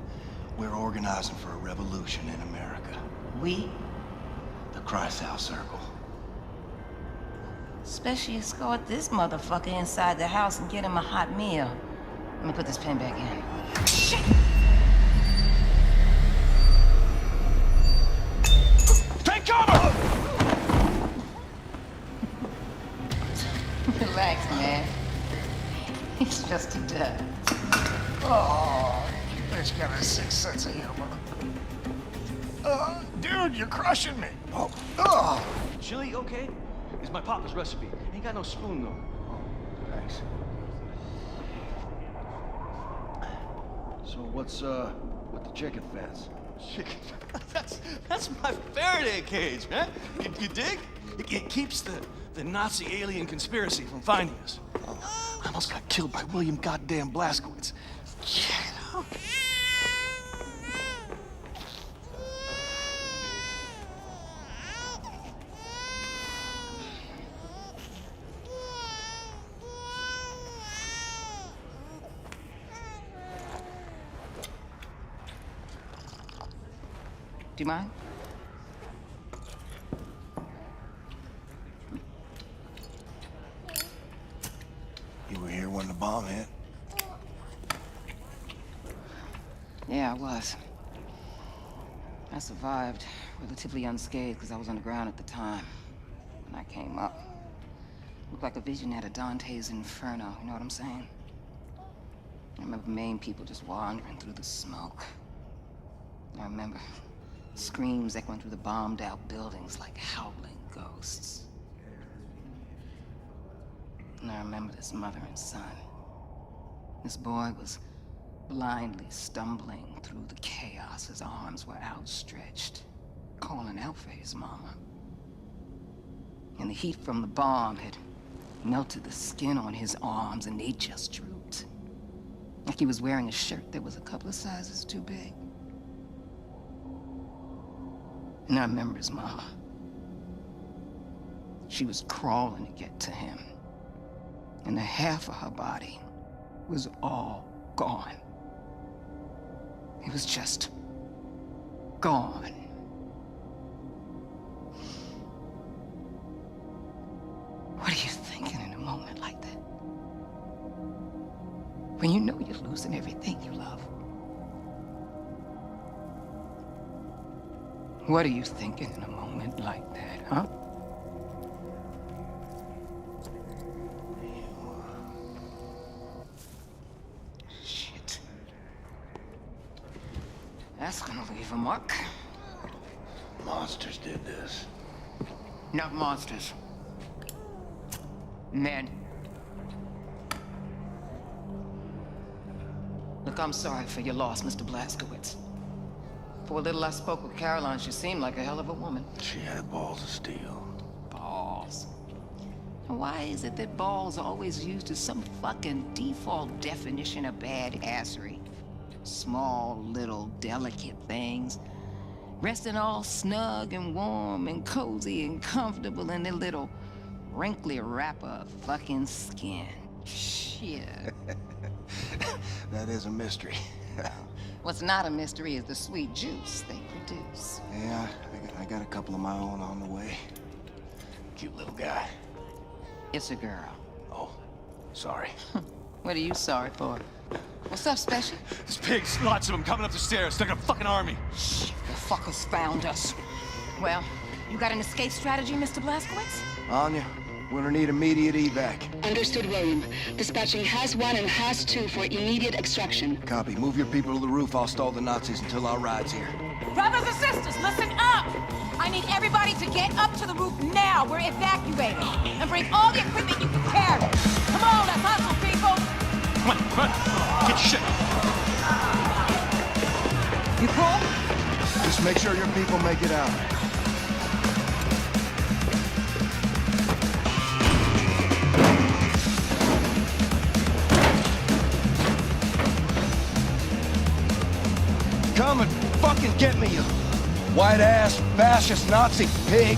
We're organizing for a revolution in America. We? The Kreisau Circle. Especially escort this motherfucker inside the house and get him a hot meal. Let me put this pen back in. Shit! Take cover! Relax, man. It's just a duck. Oh, You bitch got a sick sense of humor. Dude, you're crushing me. Oh. Chili, okay? It's my papa's recipe. Ain't got no spoon, though. Thanks. So what's, with the chicken fence? Chicken? That's my Faraday cage, man. You dig? It keeps the Nazi alien conspiracy from finding us. I almost got killed by William goddamn Blazkowicz. Yeah. do you mind? You were here when the bomb hit? Yeah, I was. I survived, relatively unscathed, because I was on the ground at the time. When I came up, looked like a vision out of Dante's Inferno, you know what I'm saying? I remember Maine people just wandering through the smoke. I remember screams echoing through the bombed-out buildings like howling ghosts. And I remember this mother and son. This boy was blindly stumbling through the chaos. His arms were outstretched, calling out for his mama. And the heat from the bomb had melted the skin on his arms, and they just drooped. Like he was wearing a shirt that was a couple of sizes too big. And I remember his mama. She was crawling to get to him. And the half of her body was all gone. It was just gone. What are you thinking in a moment like that? When you know you're losing everything you love. What are you thinking in a moment like that, huh? Shit. That's gonna leave a mark. Monsters did this. Not monsters. Men. Look, I'm sorry for your loss, Mr. Blazkowicz. For a little I spoke with Caroline, she seemed like a hell of a woman. She had balls of steel. Balls. And why is it that balls are always used as some fucking default definition of badassery? Small, little, delicate things. Resting all snug and warm and cozy and comfortable in their little wrinkly wrapper of fucking skin. Shit. That is a mystery. What's not a mystery is the sweet juice they produce. Yeah, I got a couple of my own on the way. Cute little guy. It's a girl. Oh, sorry. What are you sorry for? What's up, Special? There's pigs, lots of them coming up the stairs, like a fucking army. Shh, the fuckers found us. Well, you got an escape strategy, Mr. Blazkowicz? Anya, we're gonna need immediate evac. Understood, William. Dispatching Has 1 and Has 2 for immediate extraction. Copy. Move your people to the roof. I'll stall the Nazis until our ride's here. Brothers and sisters, listen up! I need everybody to get up to the roof now. We're evacuating. And bring all the equipment you can carry. Come on, let's hustle, people! Come on, get your shit. You cool? Just make sure your people make it out. Come and fucking get me, you white-ass, fascist Nazi pig!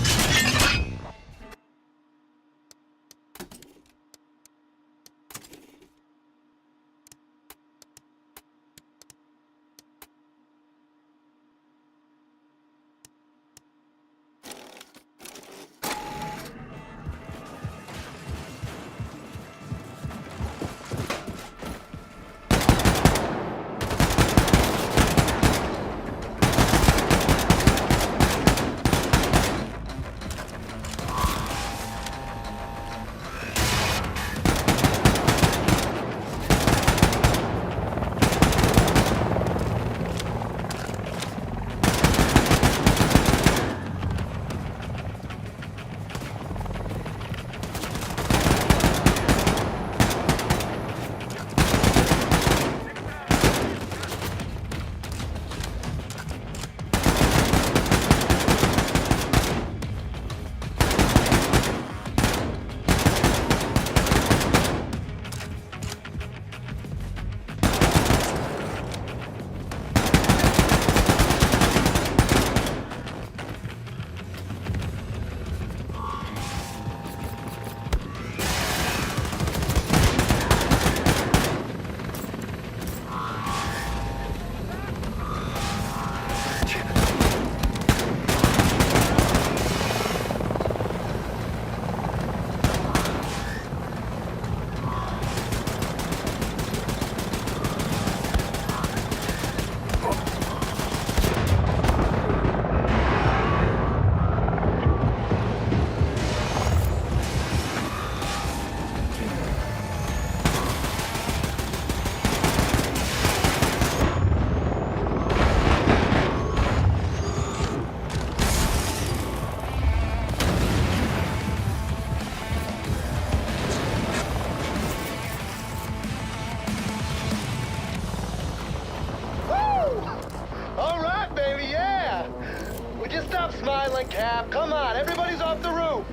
smiling, Cap. Come on, everybody's off the roof.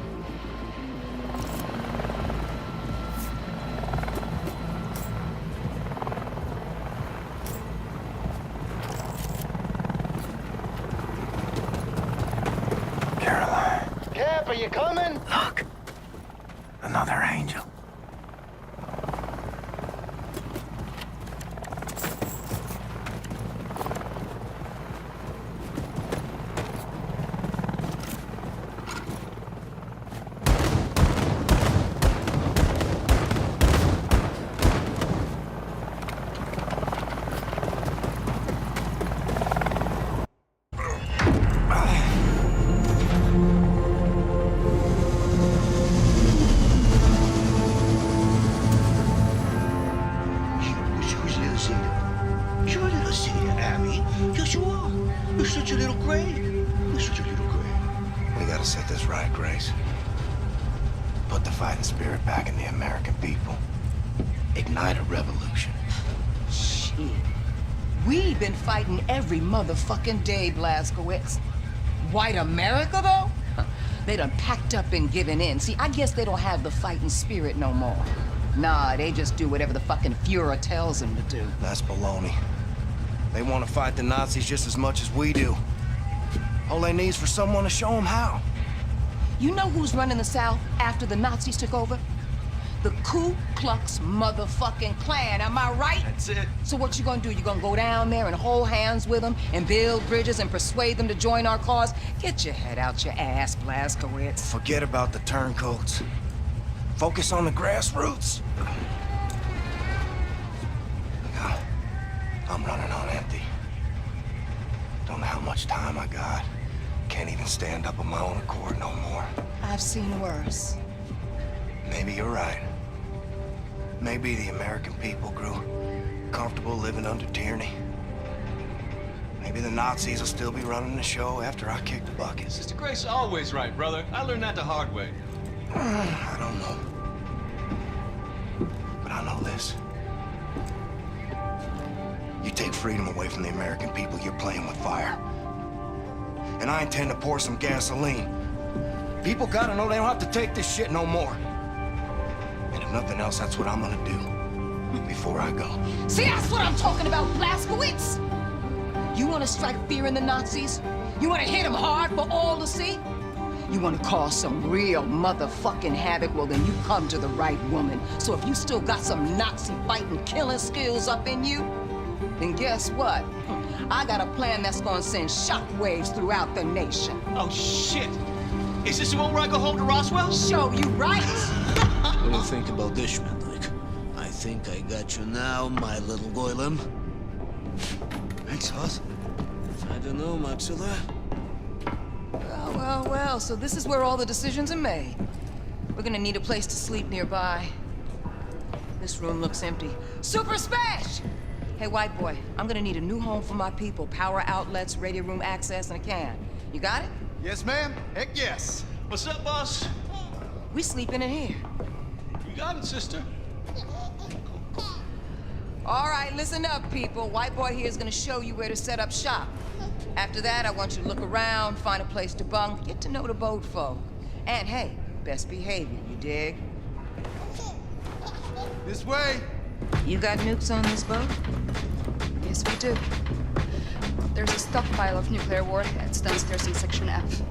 Caroline. Cap, are you coming? Look. Another angel. me. Yes, you are. You're such a little gray. You're such a little gray. We gotta set this right, Grace. Put the fighting spirit back in the American people. Ignite a revolution. Shit. We've been fighting every motherfucking day, Blazkowicz. White America, though? They done packed up and given in. See, I guess they don't have the fighting spirit no more. Nah, they just do whatever the fucking Fuhrer tells them to do. That's baloney. They want to fight the Nazis just as much as we do. All they need is for someone to show them how. You know who's running the South after the Nazis took over? The Ku Klux motherfucking Klan, am I right? That's it. So what you gonna do? You gonna go down there and hold hands with them and build bridges and persuade them to join our cause? Get your head out your ass, Blazkowicz. Forget about the turncoats. Focus on the grassroots. Now, I'm running on empty. Don't know how much time I got. Can't even stand up on my own accord no more. I've seen worse. Maybe you're right. Maybe the American people grew comfortable living under tyranny. Maybe the Nazis will still be running the show after I kick the bucket. Sister Grace is always right, brother. I learned that the hard way. I don't know. But I know this. You take freedom away from the American people, you're playing with fire. And I intend to pour some gasoline. People gotta know they don't have to take this shit no more. And if nothing else, that's what I'm gonna do before I go. See, that's what I'm talking about, Blazkowicz! You wanna strike fear in the Nazis? You wanna hit them hard for all to see? You wanna cause some real motherfucking havoc? Well, then you come to the right woman. So if you still got some Nazi fighting, killing skills up in you, then guess what? I got a plan that's gonna send shockwaves throughout the nation. Oh, shit. Is this the one where I go home to Roswell? Show you right! What do you think about this, Schmidlik? I think I got you now, my little Goylem. Thanks, Hoss. I don't know, Maxilla. Well, so this is where all the decisions are made. We're gonna need a place to sleep nearby. This room looks empty. Super Smash! Hey, white boy, I'm gonna need a new home for my people. Power outlets, radio room access, and a can. You got it? Yes, ma'am. Heck yes. What's up, boss? We sleeping in here. You got it, sister. All right, listen up, people. White boy here is gonna show you where to set up shop. After that, I want you to look around, find a place to bunk, get to know the boat folk. And hey, best behavior, you dig? This way. You got nukes on this boat? Yes, we do. There's a stockpile of nuclear warheads downstairs in Section F.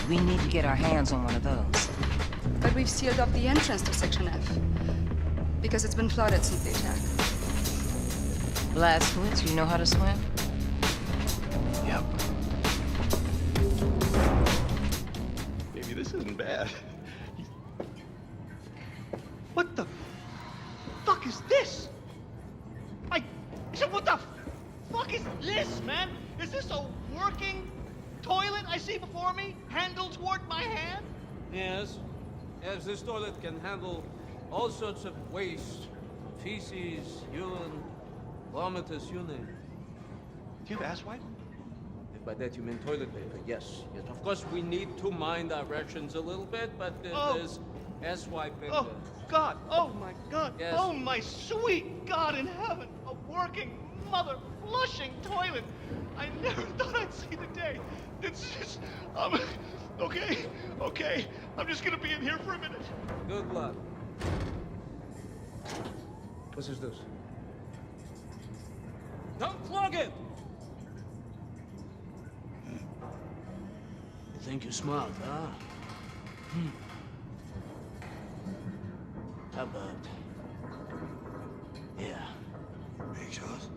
We need to get our hands on one of those. But we've sealed off the entrance to Section F. Because it's been flooded since the attack. Blazkowicz, you know how to swim? Yep. Maybe this isn't bad. What the fuck is this? What the fuck is this, man? Is this a working toilet I see before me? Handle toward my hand? Yes. Yes, this toilet can handle all sorts of waste. Feces, urine, vomitus, you name it. Do you have asswipe? If by that you mean toilet paper, yes. Yes, of course we need to mind our rations a little bit, but there's asswipe in Oh, there. God. Oh, my God. Yes. Oh, my sweet God in heaven. A working, mother-flushing toilet. I never thought I'd see the day. It's just, okay. I'm just gonna be in here for a minute. Good luck. What is this? Don't clog it! You think you're smart, huh? How about... Yeah. Thanks, Hoss.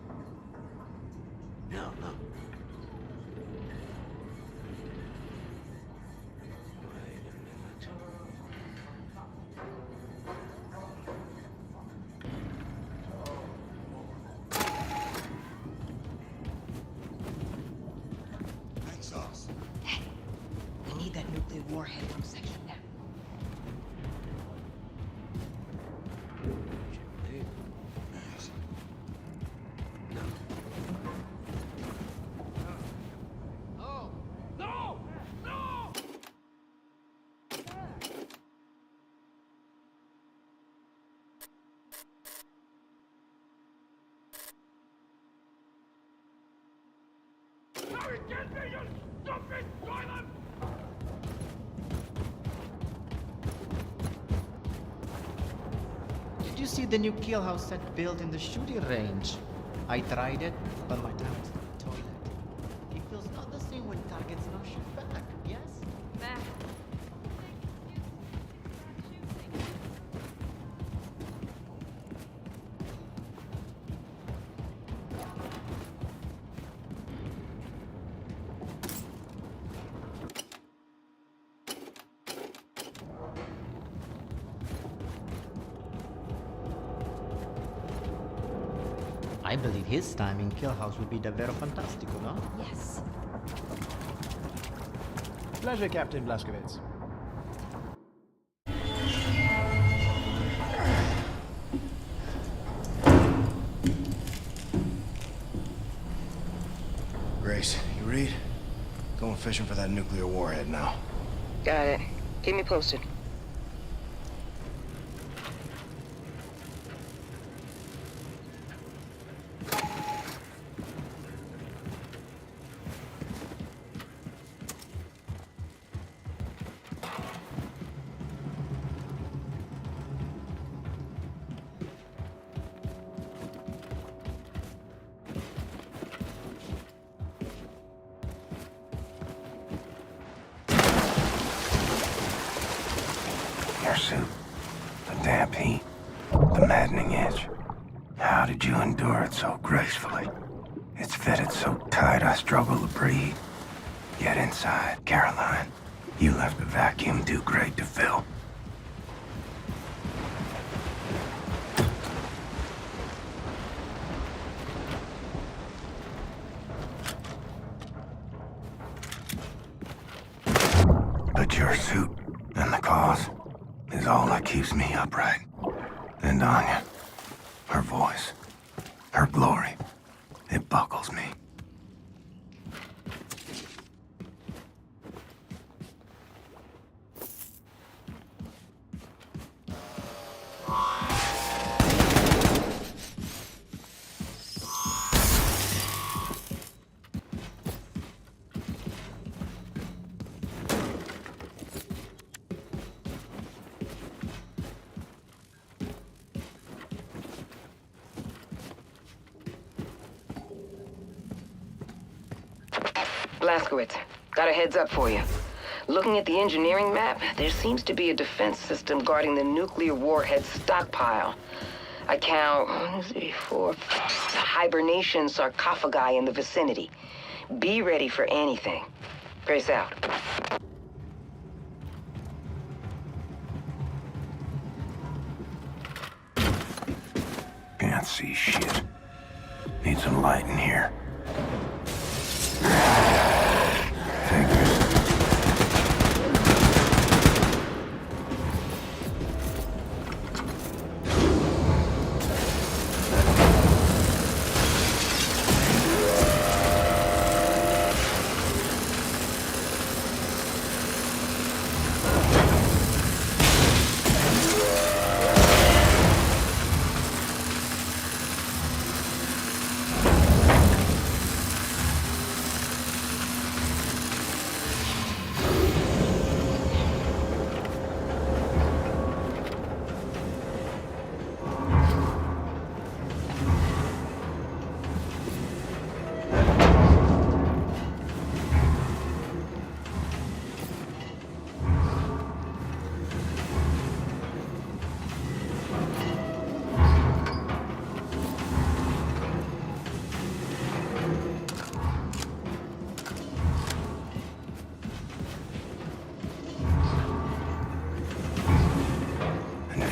No. Wait a minute. Thanks, Hoss. Hey, we need that nuclear warhead from Section F. Thanks. Did you see the new kill house set built in the shooting range? I tried it, but my time was in the toilet. It feels not the same when targets don't shoot back, yes? I believe his time in Kill House would be davvero fantastico, no? Yes. Pleasure, Captain Blazkowicz. Grace, you read? Going fishing for that nuclear warhead now. Got it. Keep me posted. Your suit, the damp heat, the maddening itch. How did you endure it so gracefully? It's fitted so tight I struggle to breathe. Yet inside, Caroline, you left a vacuum too great to fill. But your suit and the cause is all that keeps me upright. And Anya, her voice, her glory, it buckles me. Blazkowicz, got a heads up for you. Looking at the engineering map, there seems to be a defense system guarding the nuclear warhead stockpile. I count 1, 2, 3, 4, 5 hibernation sarcophagi in the vicinity. Be ready for anything. Grace out. Can't see shit. Need some light in here. Figures.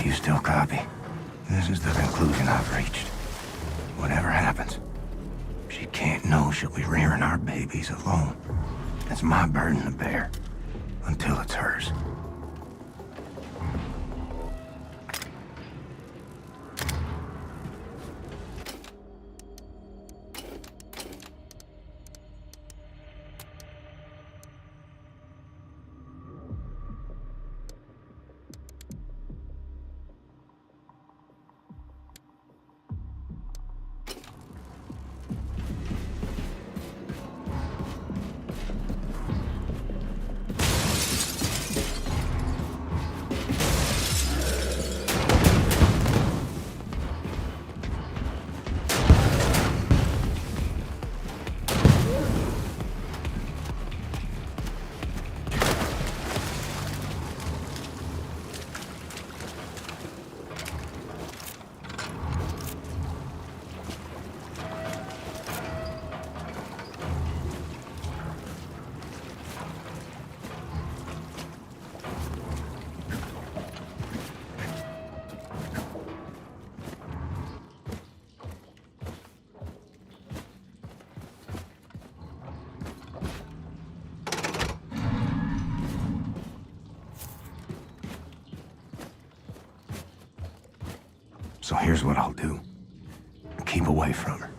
You still copy? This is the conclusion I've reached. Whatever happens, she can't know she'll be rearing our babies alone. It's my burden to bear, until it's hers. Here's what I'll do. Keep away from her.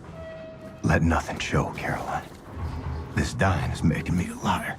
Let nothing show, Caroline. This dying is making me a liar.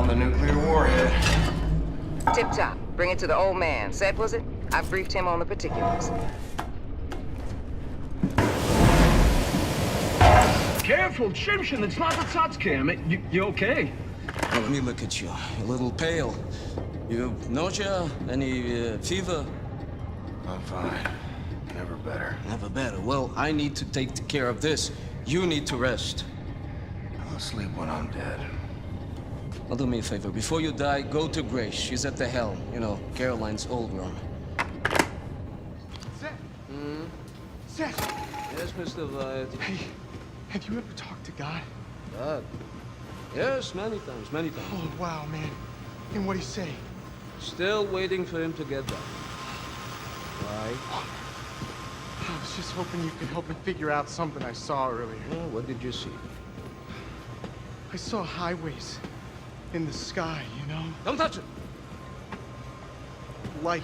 The nuclear warhead. Tip top. Bring it to the old man. Set, was it? I briefed him on the particulars. Careful, Shimshin, it's not the Tsatscam. You okay? Oh, let me look at you. You're a little pale. You nausea? Any fever? I'm fine. Never better. Never better. Well, I need to take care of this. You need to rest. I'll sleep when I'm dead. Well, do me a favor. Before you die, go to Grace. She's at the helm. You know, Caroline's old room. Seth? Seth? Yes, Mr. Wyatt. Hey, have you ever talked to God? God? Yes, many times, many times. Oh, wow, man. And what'd he say? Still waiting for him to get back. Why? I was just hoping you could help me figure out something I saw earlier. Oh, what did you see? I saw highways in the sky, you know? Don't touch it! Light